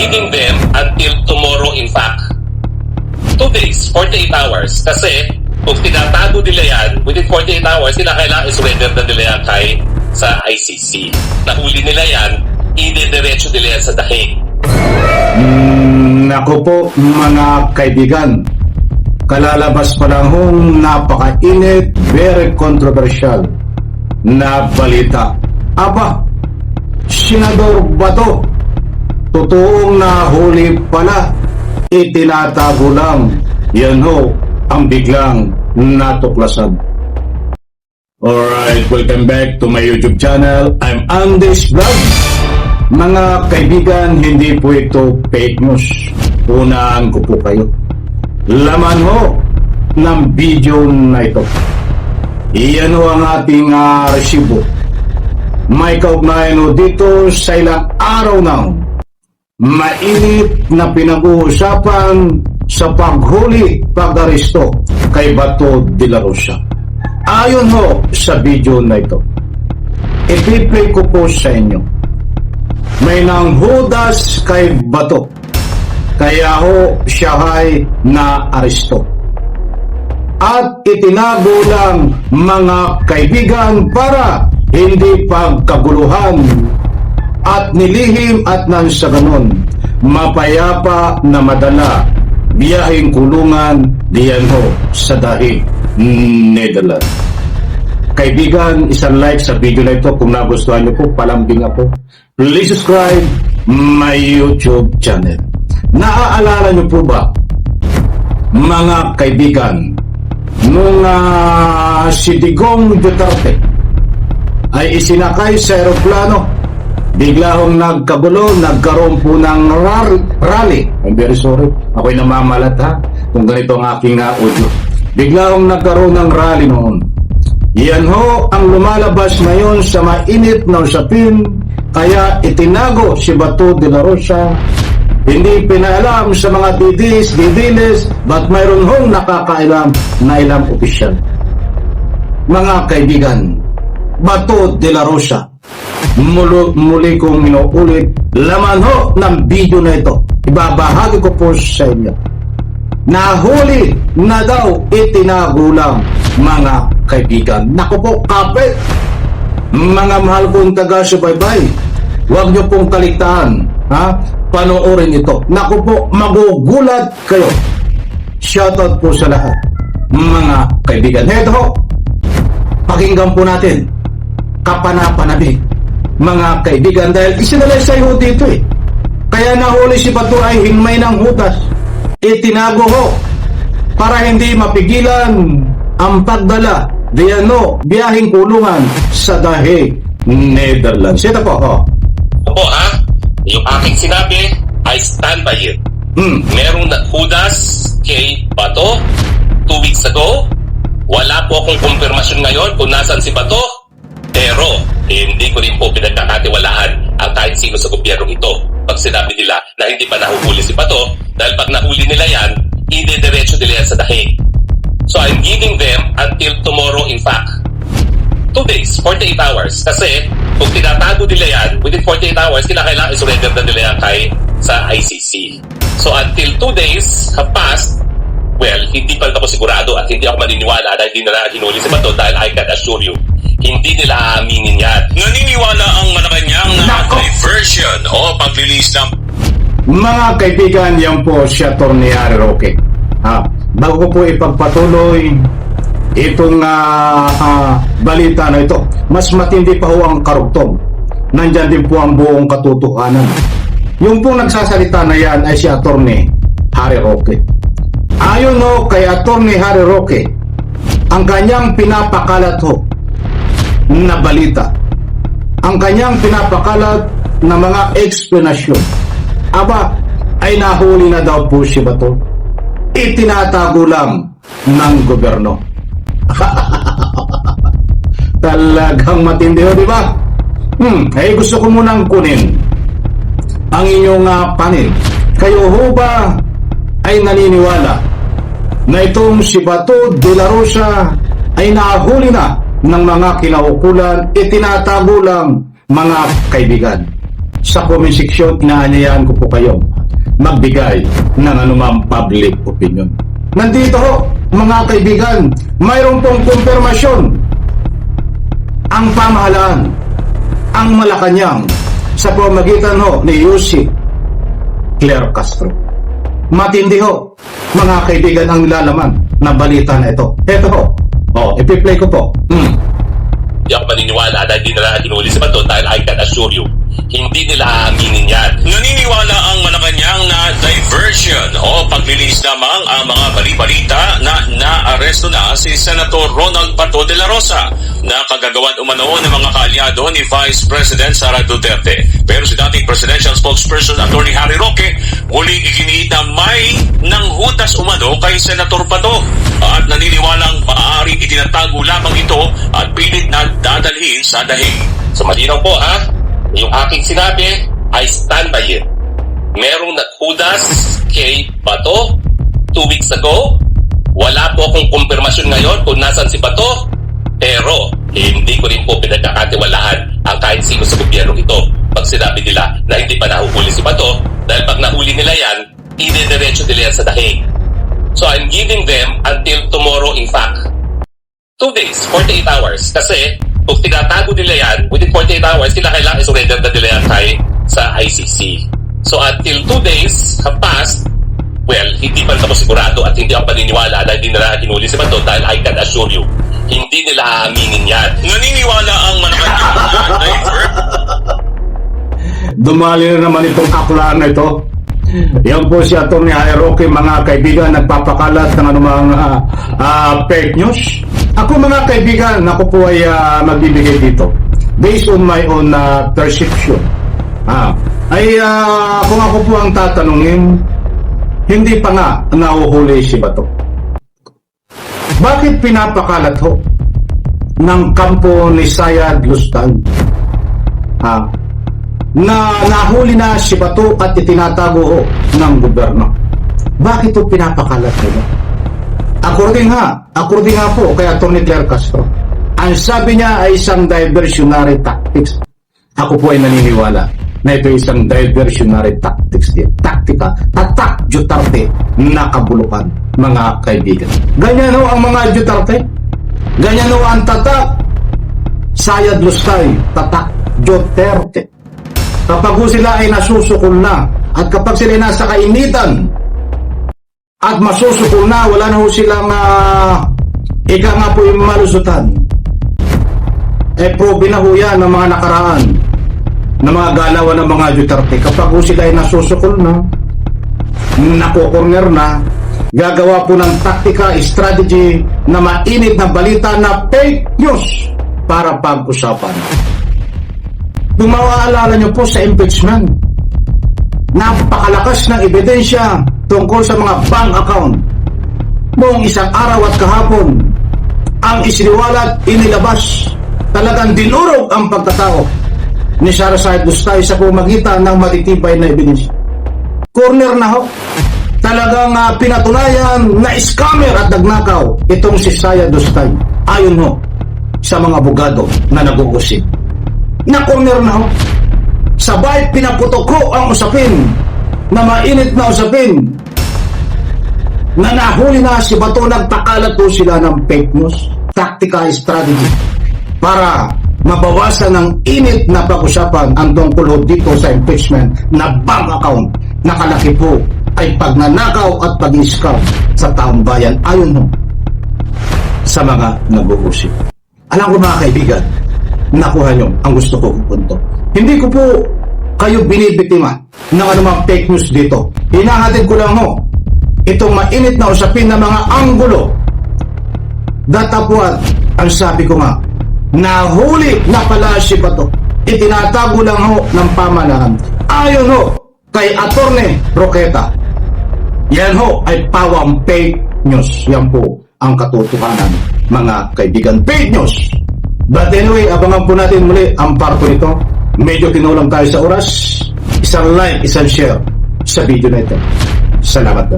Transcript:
giving them until tomorrow, in fact. 2 days, 48 hours. Kasi kung tinatago nila yan, within 48 hours, sila kailangan isurrender na nila yan sa ICC. Nahuli nila yan, idediretso nila yan sa dahig. Naku po mga kaibigan, kalalabas pa lang hong napakainit, very controversial na balita. Aba, Senador Bato, totoong nahuli pala, itinatago lang. Yan ho ang biglang natuklasan. Alright, welcome back to my YouTube channel. I'm Andes Vlog. Mga kaibigan, hindi po ito fake news. Unaan ko po kayo. Laman ho ng video na ito. Iyan ho ang ating resibo. May kaugnayan ho dito sa ilang araw nang mainit na pinag-uusapan sa paghuli, pag-aresto kay Bato de la Rosa. Ayon ho sa video na ito, ipi-play ko po sa inyo. May nanghudas kay Bato, kaya ho siya ay na-aresto. At itinago lang mga kaibigan para hindi pagkaguluhan at nilihim at nang sa ganon mapayapa na madala biyaheng kulungan diyan ho sa dahig Netherlands. Kaibigan, isang like sa video na ito kung nagustuhan niyo po, palambing ako. Please subscribe my YouTube channel. Naaalala niyo po ba, mga kaibigan, nung si Digong Duterte ay isinakay sa aeroplano, bigla hong nagkagulo, nagkaroon po ng rally. I'm very sorry, ako'y namamalat ha, kung ganito ang aking audio. Bigla hong nagkaroon ng rally noon. Yan ho ang lumalabas ngayon sa mainit na usapin, kaya itinago si Bato de la Rosa. Hindi pinaalam sa mga didilis, but mayroon hong nakakailam na ilang opisyal. Mga kaibigan, Bato de la Rosa, muli kong inuulit, laman ho ng video na ito, ibabahagi ko po sa inyo. Nahuli na daw, itinago lang, mga kaibigan. Naku po, kapit, mga mahal kong taga-subaybay, huwag nyo pong kaligtaan, panoorin ito. Naku po, magugulat kayo. Shoutout po sa lahat, mga kaibigan. Heto ho, pakinggan po natin, kapanapanabi, mga kaibigan, dahil isinalaysay ho dito Kaya nahuli si Bato ay hingmay ng hudas. Itinago ho para hindi mapigilan ang pagdala biyaheng kulungan sa dahig Netherlands. Ito po, Opo yung aking sinabi, I stand by it. Merong hudas kay Bato 2 weeks ago. Wala po akong kumpirmasyon ngayon kung nasan si Bato, pero hindi ko rin po pinagkakatiwalaan ang kahit sino sa gobyerno ito pag sinabi nila na hindi pa nahuhuli si Bato, dahil pag nahuli nila yan, idediretso nila yan sa dahig. So I'm giving them until tomorrow, in fact. 2 days, 48 hours. Kasi kung tinatago nila yan, within 48 hours, sila kailangan isurrender na nila yan sa ICC. So until 2 days have passed, well, hindi pa ako sigurado at hindi ako maniniwala na hindi nila hinuli si Bato, dahil I can assure you, hindi nila aaminin yan. Naniniwala ang Malacanang na diversion o paglilis ng... mga kaibigan, yan po si Atty. Harry Roque. Bago ko po ipagpatuloy itong balita na ito, mas matindi pa ho ang karugtong. Nandyan din po ang buong katotohanan. Yung pong nagsasalita na yan ay si Atty. Harry Roque. Ayon ho kay Atty. Harry Roque, ang kanyang pinapakalat ho na balita, ang kanyang pinapakalat na mga explanation, ay nahuli na daw po si Bato. Itinatago lang ng gobyerno. Talagang matindi ho, di ba? Gusto ko munang kunin ang inyong panel. Kayo ho ba ay naniniwala na itong si Bato de la Rosa ay nahuli na ng mga kinaukulan, itinatago lang, mga kaibigan? Sa comment section, inaanyayahan ko po kayo magbigay ng anumang public opinion. Nandito ho, mga kaibigan, mayroon pong kumpirmasyon ang pamahalaan, ang Malacanang, sa pamamagitan ho ni Yussi Claire Castro. Matindi ho, mga kaibigan, ang nilalaman na balita na ito. Ito ho, ipi-play ko po. Hindi ako maniniwala dahil di nila hinuli si Bato dahil I can assure you, hindi nila aaminin yan. Naniniwala ang Malacanang na diversion o paglilis lamang ang mga bali-balita na naaresto na si Senator Ronald Bato de la Rosa na kagagawan umano ng mga kaalyado ni Vice President Sara Duterte. Pero si dating presidential spokesperson Atty. Harry Roque muling iginiit na may nanghudas umano kay Senator Bato at naniniwalang maaaring itinatago lamang ito at pilit na dadalhin sa dahig. So malinaw po yung aking sinabi, I stand by it. Merong naghudas kay Bato 2 weeks ago. Wala po akong kumpirmasyon ngayon kung nasan si Bato, pero hindi ko rin po pinagkakatiwalaan ang kahit sino sa gobyerno ito pag sinabi nila na hindi pa nahuhuli si Bato, dahil pag nahuli nila yan, idediretso nila yan sa dahig. So I'm giving them until tomorrow, in fact, 2 days, 48 hours. Kasi kung tinatago nila yan, within 48 hours, kailangan isurrender na nila yan sa ICC. So until 2 days have passed, well, hindi pa ako sigurado at hindi ako paniniwala na hindi nila hinuli si Bato dahil I can assure you, hindi nila aaminin yan. Naniniwala ang Malacanang na divert. Dumali na naman itong akla na ito. Yan po si Atty. Harry Roque, mga kaibigan, nagpapakalat ng anumang fake news. Ako, mga kaibigan, ako po ay magbibigay dito based on my own perception. Kung ako po ang tatanungin, hindi pa nga nahuhuli si Bato. Bakit pinapakalat ho ng kampo ni Sayad Lustay na nahuli na si Bato at itinatago ho ng gobyerno? Bakit ito pinapakalat nila? According nga po kay Atty. Claire Castro, ang sabi niya ay isang diversionary tactics. Ako po ay naniniwala na ito isang diversionary tactics din. Taktika, attack Duterte na kabulukan, mga kaibigan. Ganyan ho ang mga Duterte. Ganyan ho ang tatak Sayad Lustay, tatak Duterte. Kapag ho sila ay nasusukol na at kapag sila ay nasa kainitan at masusukol na, wala na ho silang ika nga po yung malusutan. Probe na ho yan ng mga nakaraan ng mga galawan ng mga Duterte. Kapag ho sila ay nasusukol na, nakukorner na, gagawa po ng taktika, strategy na mainit na balita na fake news para pag-usapan. Kung mawaalala nyo po sa impeachment, napakalakas ng ebidensya tungkol sa mga bank account. Buong isang araw at kahapon, ang isiniwalat, inilabas, talagang dinurog ang pagkatao ni Sara Sayad Lustay sa pamagitan ng matitibay na ebidensya. Corner na ho. Talagang pinatunayan na scammer at nagnakaw itong si Sayad Lustay. Ayon ho sa mga abogado na nag-uusip. Na-corner na ho. Sabay pinaputok ko ang usapin na mainit na usapin na nahuli na si Bato. Nagpakalat po sila ng fake news, tactical strategy para mabawasan ng init na pag-usapan ang tungkol dito sa impeachment na bank account na kalaki po ay pagnanakaw at pag-scam sa taong bayan, ayon mo sa mga nag-uusip. Alam ko, mga kaibigan, nakuha nyo ang gusto kong punto. Hindi ko po kayo binibiktima ng anumang fake news dito. Hinahatid ko lang mo itong mainit na usapin ng mga anggulo. Datapwat, ang sabi ko nga, nahuli na pala si Bato. Itinatago lang ho ng pamahalaan. Ayon ho kay Atty. Roqueta, yan ho ay pawang fake news. Yan po ang katotohanan, mga kaibigan. Fake news. But anyway, abangan po natin muli ang parto nito. Medyo kinulang tayo sa oras. Isang like, isang share sa video na ito. Salamat po.